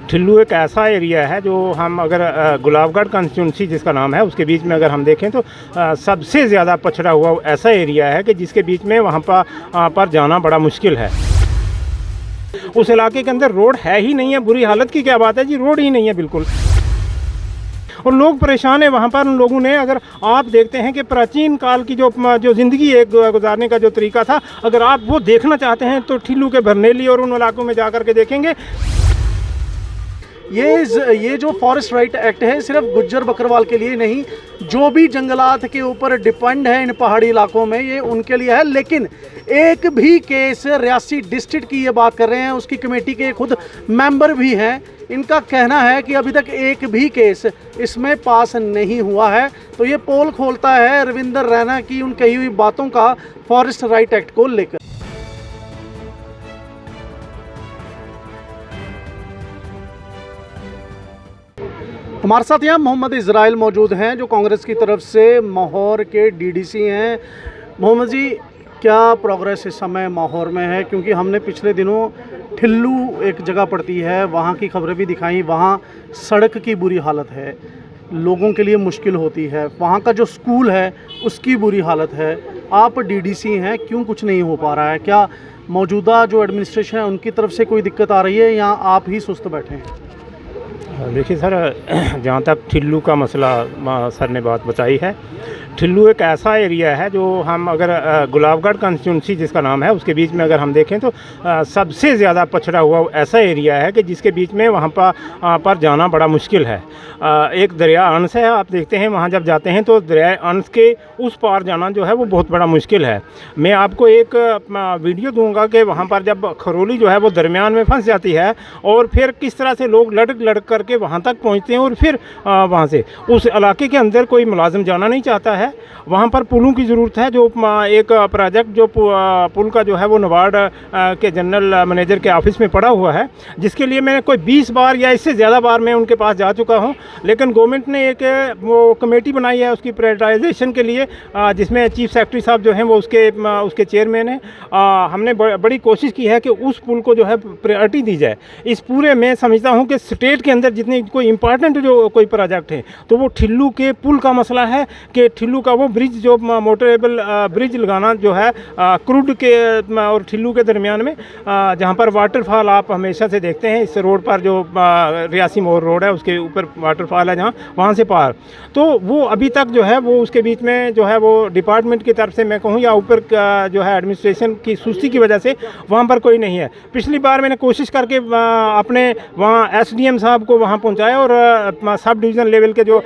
ठिल्लू एक ऐसा एरिया है जो हम अगर गुलाबगढ़ कंस्टिट्यूंसी जिसका नाम है उसके बीच में अगर हम देखें तो सबसे ज़्यादा पछड़ा हुआ ऐसा एरिया है कि जिसके बीच में वहाँ पर जाना बड़ा मुश्किल है। उस इलाके के अंदर रोड है ही नहीं है, बुरी हालत की क्या बात है जी, रोड ही नहीं है बिल्कुल, और लोग परेशान हैं वहाँ पर। उन लोगों ने, अगर आप देखते हैं कि प्राचीन काल की जो ज़िंदगी एक गुजारने का जो तरीका था, अगर आप वो देखना चाहते हैं तो ठिल्लू के भरनेली और उन इलाकों में जा कर के देखेंगे। ये जो फॉरेस्ट राइट एक्ट है सिर्फ गुज्जर बकरवाल के लिए नहीं, जो भी जंगलात के ऊपर डिपेंड है इन पहाड़ी इलाकों में, ये उनके लिए है। लेकिन एक भी केस रियासी डिस्ट्रिक्ट की ये बात कर रहे हैं, उसकी कमेटी के खुद मेंबर भी हैं, इनका कहना है कि अभी तक एक भी केस इसमें पास नहीं हुआ है। तो ये पोल खोलता है रविंदर रैना की उन कही हुई बातों का फॉरेस्ट राइट एक्ट को लेकर। हमारे साथ यहाँ मोहम्मद इज़राइल मौजूद हैं जो कांग्रेस की तरफ से माहौर के डीडीसी हैं। मोहम्मद जी, क्या प्रोग्रेस इस समय माहौर में है? क्योंकि हमने पिछले दिनों ठिल्लू एक जगह पड़ती है, वहाँ की खबरें भी दिखाई, वहाँ सड़क की बुरी हालत है, लोगों के लिए मुश्किल होती है, वहाँ का जो स्कूल है उसकी बुरी हालत है। आप डीडीसी हैं, क्यों कुछ नहीं हो पा रहा है? क्या मौजूदा जो एडमिनिस्ट्रेशन है उनकी तरफ से कोई दिक्कत आ रही है या आप ही सुस्त बैठे हैं? देखिए सर, जहाँ तक ठिल्लू का मसला सर ने बात बताई है, ठिल्लू एक ऐसा एरिया है जो हम अगर गुलाबगढ़ कंस्टिट्यूंसी जिसका नाम है उसके बीच में अगर हम देखें तो सबसे ज़्यादा पछड़ा हुआ ऐसा एरिया है कि जिसके बीच में वहाँ पर जाना बड़ा मुश्किल है। एक दरिया अंश है, आप देखते हैं वहाँ जब जाते हैं तो दरिया अंश के उस पार जाना जो है वो बहुत बड़ा मुश्किल है। मैं आपको एक वीडियो दूंगा कि वहाँ पर जब खरोली जो है वो दरमियान में फंस जाती है और फिर किस तरह से लोग लड़क करके वहाँ तक पहुँचते हैं और फिर वहाँ से उस इलाके के अंदर कोई मुलाजिम जाना नहीं चाहता है। वहाँ पर पुलों की ज़रूरत है। जो एक प्रोजेक्ट जो पुल का जो है वो नबार्ड के जनरल मैनेजर के ऑफिस में पड़ा हुआ है, जिसके लिए मैंने कोई 20 बार या इससे ज़्यादा बार मैं उनके पास जा चुका हूँ। लेकिन गवर्नमेंट ने एक वो कमेटी बनाई है उसकी प्रायोरिटाइजेशन के लिए, जिसमें चीफ सेक्रेटरी साहब जो हैं वो उसके चेयरमैन हैं। हमने बड़ी कोशिश की है कि उस पुल को जो है प्रायोरिटी दी जाए। इस पूरे मैं समझता हूँ कि स्टेट के अंदर जितने कोई इंपॉर्टेंट जो कोई प्रोजेक्ट है तो वो ठिल्लू के पुल का मसला है कि ठिल्लू का वो ब्रिज जो मोटरेबल ब्रिज लगाना जो है क्रूड के और ठिल्लू के दरमियान में, जहाँ पर वाटरफॉल आप हमेशा से देखते हैं इस रोड पर, जो रियासी मोर रोड है उसके ऊपर वाटरफॉल है जहाँ, वहाँ से पार, तो वो अभी तक जो है वो उसके बीच में जो है वो डिपार्टमेंट की तरफ से मैं कहूँ या ऊपर जो है एडमिनिस्ट्रेशन की सुस्ती की वजह से वहाँ पर कोई नहीं है। पिछली बार मैंने कोशिश करके अपने वहाँ SDM साहब को वहाँ पहुँचाया और सब डिवीज़न लेवल के जो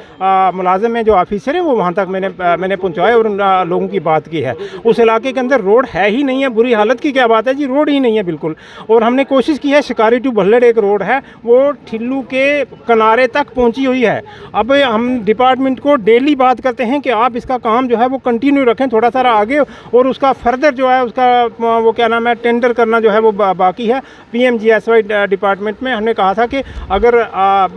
मुलाजिम हैं, जो ऑफिसर हैं, वो वहाँ तक मैंने पहुँचाया और उन लोगों की बात की है। उस इलाके के अंदर रोड है ही नहीं है, बुरी हालत की क्या बात है जी, रोड ही नहीं है बिल्कुल। और हमने कोशिश की है, शिकारी टू भल्लड़ एक रोड है वो ठिल्लू के किनारे तक पहुँची हुई है। अब हम डिपार्टमेंट को डेली बात करते हैं कि आप इसका काम जो है वो कंटिन्यू रखें थोड़ा सा आगे, और उसका फर्दर जो है उसका वो क्या नाम है टेंडर करना जो है वो बाकी है। PMGSY डिपार्टमेंट में हमने कहा था कि अगर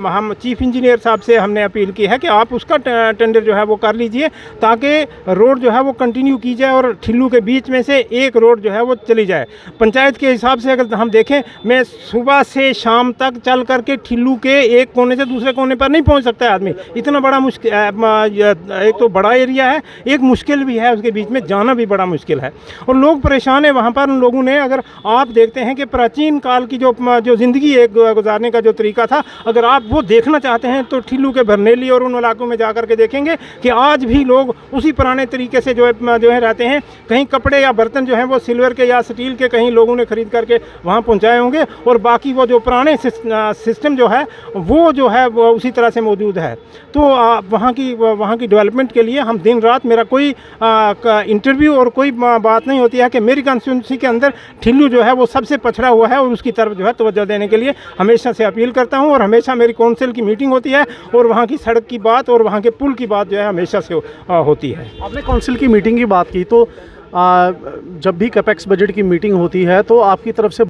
हम चीफ इंजीनियर साहब से हमने अपील की है कि आप उसका टेंडर जो है वो कर लीजिए ताकि रोड जो है वो कंटिन्यू की जाए और ठिल्लू के बीच में से एक रोड जो है वो चली जाए। पंचायत के हिसाब से अगर हम देखें, मैं सुबह से शाम तक चल करके ठिल्लू के एक कोने से दूसरे कोने पर नहीं पहुंच सकता है आदमी, इतना बड़ा मुश्किल, एक तो बड़ा एरिया है, एक मुश्किल भी है, उसके बीच में जाना भी बड़ा मुश्किल है और लोग परेशान हैं वहाँ पर। उन लोगों ने, अगर आप देखते हैं कि प्राचीन काल की जो ज़िंदगी एक गुजारने का जो तरीका था, अगर आप वो देखना चाहते हैं तो ठिल्लू के भरनेली और उन इलाकों में जा कर के देखेंगे कि आज भी लोग उसी पुराने तरीके से जो है रहते हैं। कहीं कपड़े या बर्तन जो हैं वो सिल्वर के या स्टील के कहीं लोगों ने ख़रीद करके वहाँ पहुँचाए होंगे, और बाकी वो जो पुराने सिस्टम जो है वो जो है वो उसी तरह से मौजूद है। तो वहाँ की डेवलपमेंट के लिए हम दिन रात, मेरा कोई इंटरव्यू और कोई बात नहीं होती है कि मेरी कंस्टिट्यूंसी के अंदर ठिल्लू जो है वो सबसे पछड़ा हुआ है, और उसकी तरफ जो है तवज्जो देने के लिए हमेशा से अपील करता हूँ। और हमेशा मेरी काउंसिल की मीटिंग होती है और वहाँ की सड़क की बात और वहाँ के पुल की बात जो है हमेशा से होती है। आपने काउंसिल की मीटिंग की बात की, तो जब भी कैपेक्स बजट की मीटिंग होती है तो आपकी तरफ से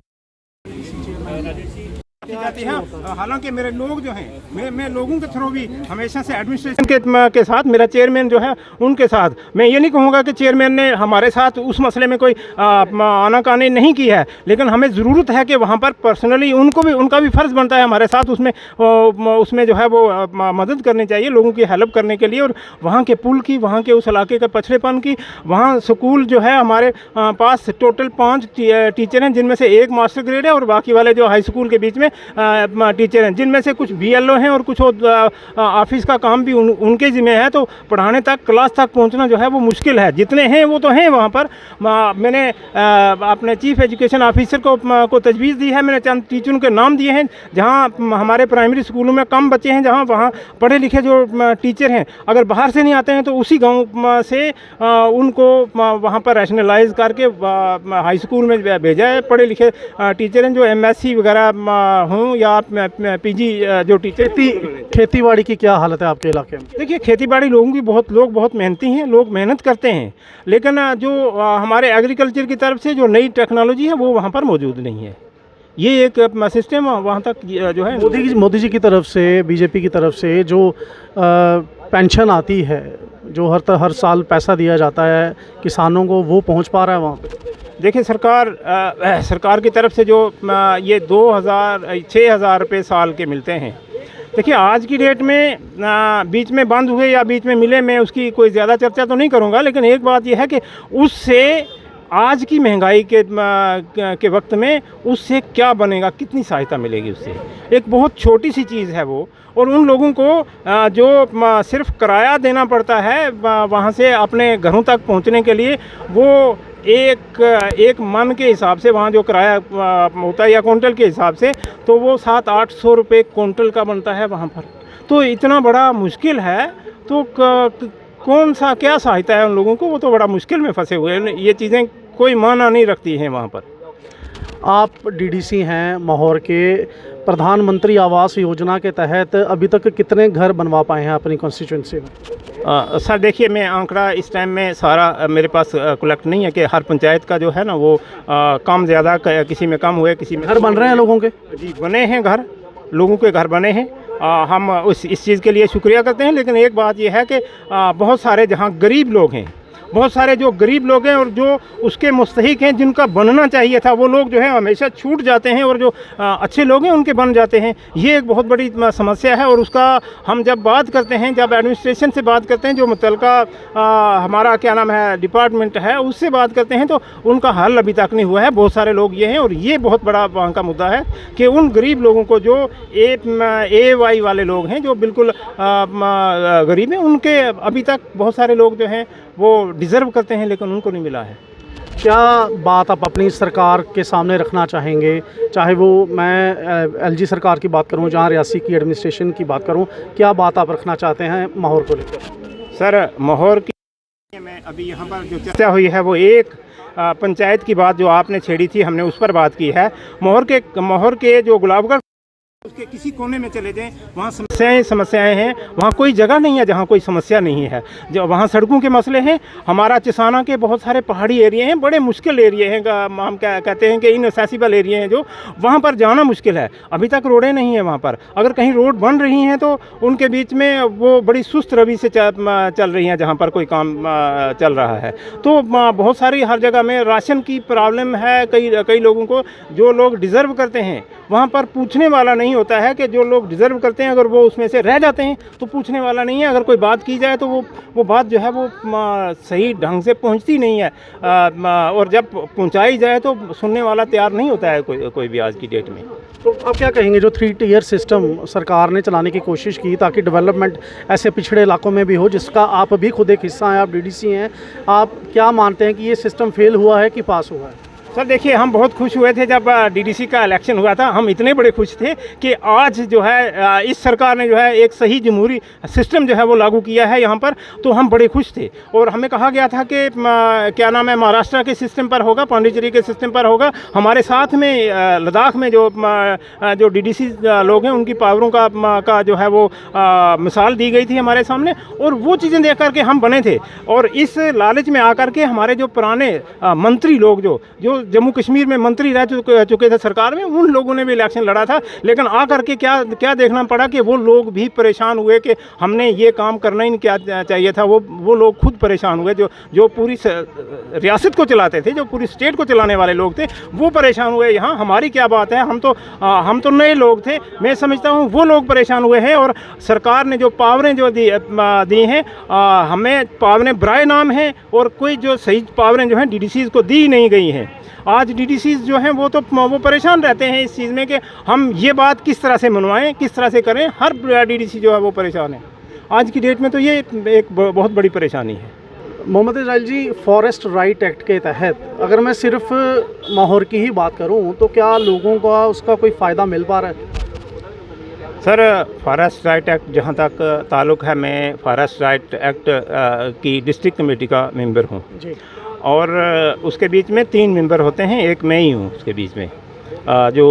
की जाती है। हालांकि मेरे लोग जो हैं, मैं लोगों के थ्रू भी हमेशा से एडमिनिस्ट्रेशन के साथ, मेरा चेयरमैन जो है उनके साथ, मैं ये नहीं कहूँगा कि चेयरमैन ने हमारे साथ उस मसले में कोई आनाकानी नहीं की है, लेकिन हमें ज़रूरत है कि वहाँ पर पर्सनली उनका भी फ़र्ज़ बनता है हमारे साथ उसमें जो है वो मदद करनी चाहिए लोगों की हेल्प करने के लिए। और वहाँ के पुल की, वहाँ के उस इलाके के पछड़ेपन की, वहाँ स्कूल जो है हमारे पास टोटल 5 टीचर हैं, जिनमें से एक मास्टर ग्रेड है और बाकी वाले जो हाई स्कूल के बीच में टीचर हैं, जिनमें से कुछ BLO हैं और कुछ ऑफिस का काम भी उनके ज़िम्मे है। तो पढ़ाने तक, क्लास तक पहुँचना जो है वो मुश्किल है। जितने हैं वो तो हैं वहाँ पर। मैंने अपने चीफ एजुकेशन ऑफिसर को तजवीज़ दी है, मैंने चंद टीचरों के नाम दिए हैं जहाँ हमारे प्राइमरी स्कूलों में कम बच्चे हैं, जहाँ वहाँ पढ़े लिखे जो टीचर हैं अगर बाहर से नहीं आते हैं तो उसी गांव से उनको वहाँ पर रैशनलाइज करके हाई स्कूल में भेजा है। पढ़े लिखे टीचर हैं जो MSc वगैरह हों या PG जो टीचर। खेतीबाड़ी की क्या हालत है आपके इलाके में? देखिए, खेतीबाड़ी लोग बहुत मेहनती हैं, लोग मेहनत करते हैं, लेकिन जो हमारे एग्रीकल्चर की तरफ से जो नई टेक्नोलॉजी है वो वहाँ पर मौजूद नहीं है। ये एक सिस्टम वहाँ तक जो है मोदी जी की तरफ से, BJP की तरफ से जो पेंशन आती है, जो हर साल पैसा दिया जाता है किसानों को, वो पहुँच पा रहा है वहाँ पे? देखिए, सरकार की तरफ से जो ये 6,000 रुपये साल के मिलते हैं। देखिए, आज की डेट में बीच में बंद हुए या बीच में मिले, मैं उसकी कोई ज़्यादा चर्चा तो नहीं करूँगा, लेकिन एक बात यह है कि उससे आज की महंगाई के वक्त में उससे क्या बनेगा, कितनी सहायता मिलेगी उससे? एक बहुत छोटी सी चीज़ है वो। और उन लोगों को जो सिर्फ किराया देना पड़ता है वहाँ से अपने घरों तक पहुँचने के लिए, वो एक मन के हिसाब से वहाँ जो किराया होता है या क्विंटल के हिसाब से, तो वो 700-800 रुपये क्विंटल का बनता है वहाँ पर। तो इतना बड़ा मुश्किल है, तो कौन सा क्या सहायता है उन लोगों को? वो तो बड़ा मुश्किल में फंसे हुए हैं। ये चीज़ें कोई माना नहीं रखती हैं वहाँ पर। आप DDC हैं माहौर के, प्रधानमंत्री आवास योजना के तहत अभी तक कितने घर बनवा पाए हैं अपनी कॉन्स्टिट्यूंसी में? सर देखिए, मैं आंकड़ा इस टाइम में सारा मेरे पास कलेक्ट नहीं है कि हर पंचायत का जो है ना वो कम ज़्यादा, किसी में कम हुए, किसी में। घर बन रहे हैं लोगों के? जी, बने हैं घर, लोगों के घर बने हैं। हम इस चीज़ के लिए शुक्रिया करते हैं। लेकिन एक बात यह है कि बहुत सारे जहाँ गरीब लोग हैं, बहुत सारे जो गरीब लोग हैं और जो उसके मुस्तहिक हैं, जिनका बनना चाहिए था, वो लोग जो है हमेशा छूट जाते हैं और जो अच्छे लोग हैं उनके बन जाते हैं। ये एक बहुत बड़ी समस्या है। और उसका हम जब बात करते हैं, जब एडमिनिस्ट्रेशन से बात करते हैं, जो मुतलका हमारा क्या नाम है डिपार्टमेंट है, उससे बात करते हैं, तो उनका हल अभी तक नहीं हुआ है। बहुत सारे लोग ये हैं और ये बहुत बड़ा वहाँ का मुद्दा है कि उन गरीब लोगों को, जो AY वाले लोग हैं, जो बिल्कुल गरीब हैं, उनके अभी तक बहुत सारे लोग जो हैं वो डिज़र्व करते हैं, लेकिन उनको नहीं मिला है। क्या बात आप अपनी सरकार के सामने रखना चाहेंगे, चाहे वो मैं LG सरकार की बात करूं, जहां रियासी की एडमिनिस्ट्रेशन की बात करूं, क्या बात आप रखना चाहते हैं माहौर को लेकर? सर, माहौर की मैं अभी यहाँ पर जो चर्चा हुई है वो एक पंचायत की बात जो आपने छेड़ी थी, हमने उस पर बात की है। माहौर के जो गुलाबगढ़, उसके किसी कोने में चले जाएं, वहाँ समस्याएं हैं। वहाँ कोई जगह नहीं है जहाँ कोई समस्या नहीं है। जो वहाँ सड़कों के मसले हैं। हमारा चिसाना के बहुत सारे पहाड़ी एरिया हैं, बड़े मुश्किल एरिया हैं, हम क्या कहते हैं कि इनएक्सेसिबल एरिया हैं, जो वहाँ पर जाना मुश्किल है। अभी तक रोडें नहीं है वहाँ पर। अगर कहीं रोड बन रही हैं तो उनके बीच में वो बड़ी सुस्त रवि से चल रही हैं, जहाँ पर कोई काम चल रहा है। तो बहुत सारी हर जगह में राशन की प्रॉब्लम है। कई लोगों को, जो लोग डिज़र्व करते हैं, वहाँ पर पूछने वाला नहीं होता है कि जो लोग डिज़र्व करते हैं अगर वो उसमें से रह जाते हैं तो पूछने वाला नहीं है। अगर कोई बात की जाए तो वो बात जो है वो सही ढंग से पहुंचती नहीं है, और जब पहुंचाई जाए तो सुनने वाला तैयार नहीं होता है कोई भी आज की डेट में। तो आप क्या कहेंगे, जो 3 टियर सिस्टम सरकार ने चलाने की कोशिश की ताकि डेवलपमेंट ऐसे पिछड़े इलाकों में भी हो, जिसका आप भी खुद एक हिस्सा हैं, आप DDC हैं, आप क्या मानते हैं कि ये सिस्टम फेल हुआ है कि पास हुआ है? सर देखिए, हम बहुत खुश हुए थे जब DDC का इलेक्शन हुआ था। हम इतने बड़े खुश थे कि आज जो है इस सरकार ने जो है एक सही जमहूरी सिस्टम जो है वो लागू किया है यहाँ पर, तो हम बड़े खुश थे। और हमें कहा गया था कि क्या नाम है, महाराष्ट्र के सिस्टम पर होगा, पांडिचेरी के सिस्टम पर होगा। हमारे साथ में लद्दाख में जो DDC लोग हैं, उनकी पावरों का जो है वो मिसाल दी गई थी हमारे सामने, और वो चीज़ें देख करके हम बने थे। और इस लालच में आकर के हमारे जो पुराने मंत्री लोग जो जम्मू कश्मीर में मंत्री रह चुके थे सरकार में, उन लोगों ने भी इलेक्शन लड़ा था, लेकिन आकर के क्या देखना पड़ा कि वो लोग भी परेशान हुए कि हमने ये काम करना ही नहीं क्या चाहिए था। वो लोग खुद परेशान हुए, जो पूरी रियासत को चलाते थे, जो पूरी स्टेट को चलाने वाले लोग थे, वो परेशान हुए। यहाँ हमारी क्या बात है, हम तो नए लोग थे। मैं समझता हूँ वो लोग परेशान हुए हैं, और सरकार ने जो पावरें जो दी हैं, हमें पावरें बराए नाम हैं, और कोई जो सही पावरें जो हैं डीडीसीज़ को दी नहीं गई हैं। आज डीडीसीज़ जो हैं वो परेशान रहते हैं इस चीज़ में कि हम ये बात किस तरह से मनवाएं, किस तरह से करें। हर डीडीसी जो है वो परेशान है। आज की डेट में तो ये एक बहुत बड़ी परेशानी है। मोहम्मद इजराइल जी, फॉरेस्ट राइट एक्ट के तहत अगर मैं सिर्फ माहौर की ही बात करूं तो क्या लोगों का उसका कोई फ़ायदा मिल पा रहा है? सर, फॉरेस्ट राइट एक्ट जहाँ तक ताल्लुक़ है, मैं फॉरेस्ट राइट एक्ट की डिस्ट्रिक्ट कमेटी का मेंबर हूँ जी। और उसके बीच में 3 मेंबर होते हैं, एक मैं ही हूँ उसके बीच में। जो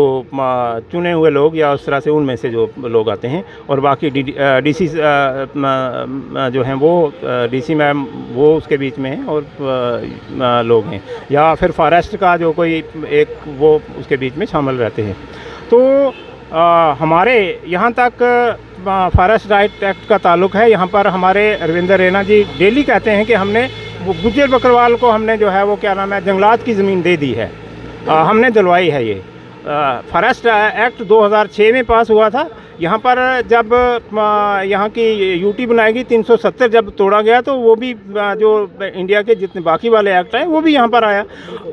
चुने हुए लोग या उस तरह से उनमें से जो लोग आते हैं, और बाकी डीसी जो हैं वो डीसी मैम वो उसके बीच में हैं, और लोग हैं, या फिर फॉरेस्ट का जो कोई एक वो उसके बीच में शामिल रहते हैं। तो हमारे यहाँ तक फॉरेस्ट राइट एक्ट का ताल्लुक़ है। यहाँ पर हमारे रविंदर रैना जी डेली कहते हैं कि हमने वो गुज्जर बकरवाल को हमने जो है वो क्या नाम है जंगलात की ज़मीन दे दी है, हमने दिलवाई है। ये फॉरेस्ट एक्ट 2006 में पास हुआ था। यहाँ पर जब यहाँ की यूटी बनाएगी 370 जब तोड़ा गया, तो वो भी जो इंडिया के जितने बाकी वाले एक्ट हैं वो भी यहाँ पर आया।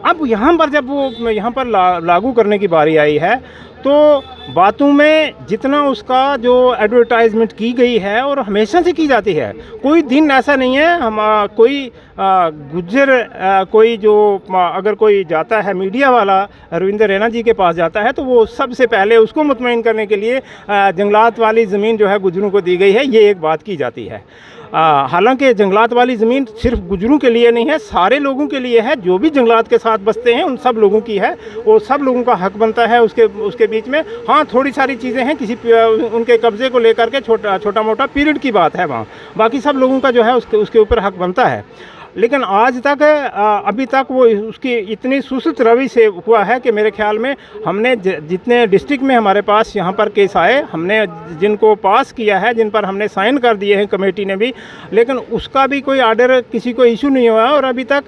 अब यहाँ पर जब वो यहाँ पर लागू करने की बारी आई है, तो बातों में जितना उसका जो एडवर्टाइजमेंट की गई है और हमेशा से की जाती है, कोई दिन ऐसा नहीं है हम कोई गुज्जर कोई जो अगर कोई जाता है मीडिया वाला रविंदर रैना जी के पास जाता है, तो वो सबसे पहले उसको मुतमईन करने के लिए जंगलात वाली ज़मीन जो है गुज्जरों को दी गई है, ये एक बात की जाती है। हालांकि जंगलात वाली ज़मीन सिर्फ गुज्जरों के लिए नहीं है, सारे लोगों के लिए है। जो भी जंगलात के साथ बसते हैं उन सब लोगों की है, और सब लोगों का हक बनता है उसके बीच में। हाँ, थोड़ी सारी चीज़ें हैं किसी उनके कब्ज़े को लेकर के छोटा मोटा पीरियड की बात है वहाँ, बाकी सब लोगों का जो है उसके ऊपर हक बनता है। लेकिन आज तक अभी तक वो उसकी इतनी सुस्त रवि से हुआ है कि मेरे ख्याल में हमने जितने डिस्ट्रिक्ट में हमारे पास यहाँ पर केस आए, हमने जिनको पास किया है, जिन पर हमने साइन कर दिए हैं कमेटी ने भी, लेकिन उसका भी कोई आर्डर किसी को इशू नहीं हुआ। और अभी तक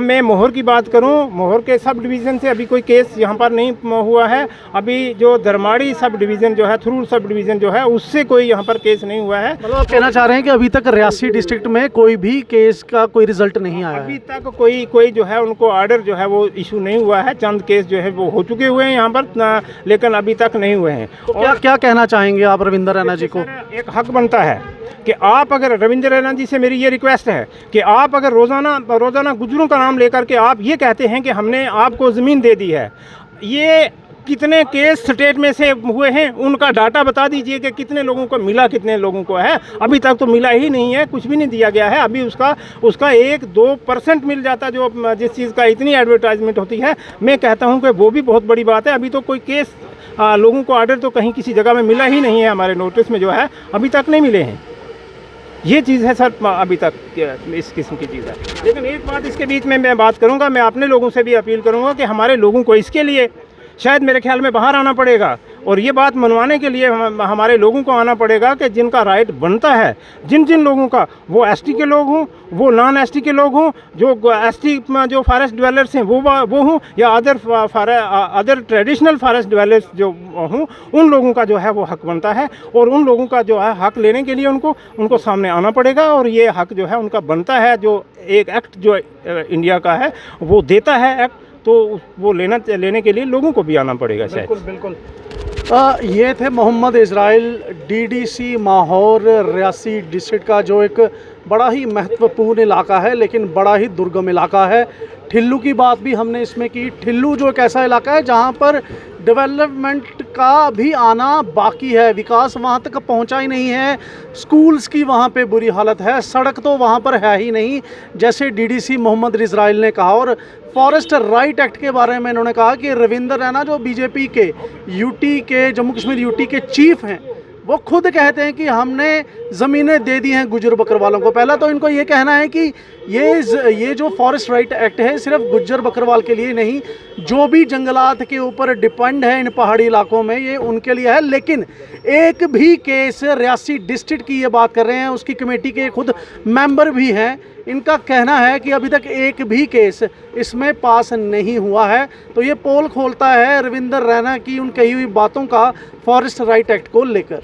मैं मोहर की बात करूँ, मोहर के सब डिवीज़न से अभी कोई केस यहाँ पर नहीं हुआ है। अभी जो धरमाड़ी सब डिवीज़न जो है, थ्रूर सब डिवीज़न जो है, उससे कोई यहाँ पर केस नहीं हुआ है। मतलब आप कहना चाह रहे हैं कि अभी तक रियासी डिस्ट्रिक्ट में कोई भी केस का कोई रिजल्ट नहीं आया? अभी तक कोई जो है उनको ऑर्डर जो है वो इशू नहीं हुआ है। चंद केस जो है वो हो चुके हुए हैं यहाँ पर, लेकिन अभी तक नहीं हुए हैं। तो क्या कहना चाहेंगे आप रविंदर रैना जी को? एक हक बनता है कि आप अगर रविंदर रैना जी से मेरी ये रिक्वेस्ट है कि आप अगर रोज़ाना गुज्जरों का नाम लेकर के आप ये कहते हैं कि हमने आपको ज़मीन दे दी है, ये कितने केस स्टेट में से हुए हैं उनका डाटा बता दीजिए कि कितने लोगों को मिला, कितने लोगों को है। अभी तक तो मिला ही नहीं है, कुछ भी नहीं दिया गया है। अभी उसका 1-2% मिल जाता, जो जिस चीज़ का इतनी एडवर्टाइजमेंट होती है। मैं कहता हूं कि वो भी बहुत बड़ी बात है। अभी तो कोई केस लोगों को ऑर्डर तो कहीं किसी जगह में मिला ही नहीं है, हमारे नोटिस में जो है अभी तक नहीं मिले हैं। ये चीज़ है सर, अभी तक इस किस्म की चीज़ है। लेकिन एक बात इसके बीच में मैं बात करूँगा, मैं अपने लोगों से भी अपील करूँगा कि हमारे लोगों को इसके लिए शायद मेरे ख्याल में बाहर आना पड़ेगा, और ये बात मनवाने के लिए हमारे लोगों को आना पड़ेगा कि जिनका राइट बनता है, जिन लोगों का, वो एसटी के लोग हों, वो नॉन एसटी के लोग हों, जो एसटी जो फॉरेस्ट डिवेलपर्स हैं वो हों, या अदर ट्रेडिशनल फॉरेस्ट डिवेलपर्स जो हों, उन लोगों का जो है वो हक बनता है। और उन लोगों का जो है हक लेने के लिए उनको सामने आना पड़ेगा, और ये हक जो है उनका बनता है। जो एक एक्ट जो इंडिया का है वो देता है एक्ट, तो वो लेने के लिए लोगों को भी आना पड़ेगा शायद। बिल्कुल। ये थे मोहम्मद इजराइल, डीडीसी माहौर रियासी डिस्ट्रिक्ट का, जो एक बड़ा ही महत्वपूर्ण इलाका है लेकिन बड़ा ही दुर्गम इलाका है। ठिल्लू की बात भी हमने इसमें की। ठिल्लू जो एक ऐसा इलाका है जहाँ पर डेवलपमेंट का भी आना बाकी है, विकास वहाँ तक पहुँचा ही नहीं है। स्कूल्स की वहाँ पे बुरी हालत है, सड़क तो वहाँ पर है ही नहीं, जैसे डीडीसी मोहम्मद इजराइल ने कहा। और फॉरेस्ट राइट एक्ट के बारे में इन्होंने कहा कि रविंदर रैना जो बीजेपी के यूटी के जम्मू कश्मीर यूटी के चीफ हैं, वो खुद कहते हैं कि हमने ज़मीनें दे दी हैं गुज्जर बकरवालों को। पहला तो इनको ये कहना है कि ये जो फॉरेस्ट राइट एक्ट है सिर्फ गुज्जर बकरवाल के लिए नहीं, जो भी जंगलात के ऊपर डिपेंड है इन पहाड़ी इलाकों में, ये उनके लिए है। लेकिन एक भी केस रियासी डिस्ट्रिक्ट की ये बात कर रहे हैं, उसकी कमेटी के खुद मेंबर भी हैं, इनका कहना है कि अभी तक एक भी केस इसमें पास नहीं हुआ है। तो ये पोल खोलता है रविंदर रैना की उन कही हुई बातों का फॉरेस्ट राइट एक्ट को लेकर।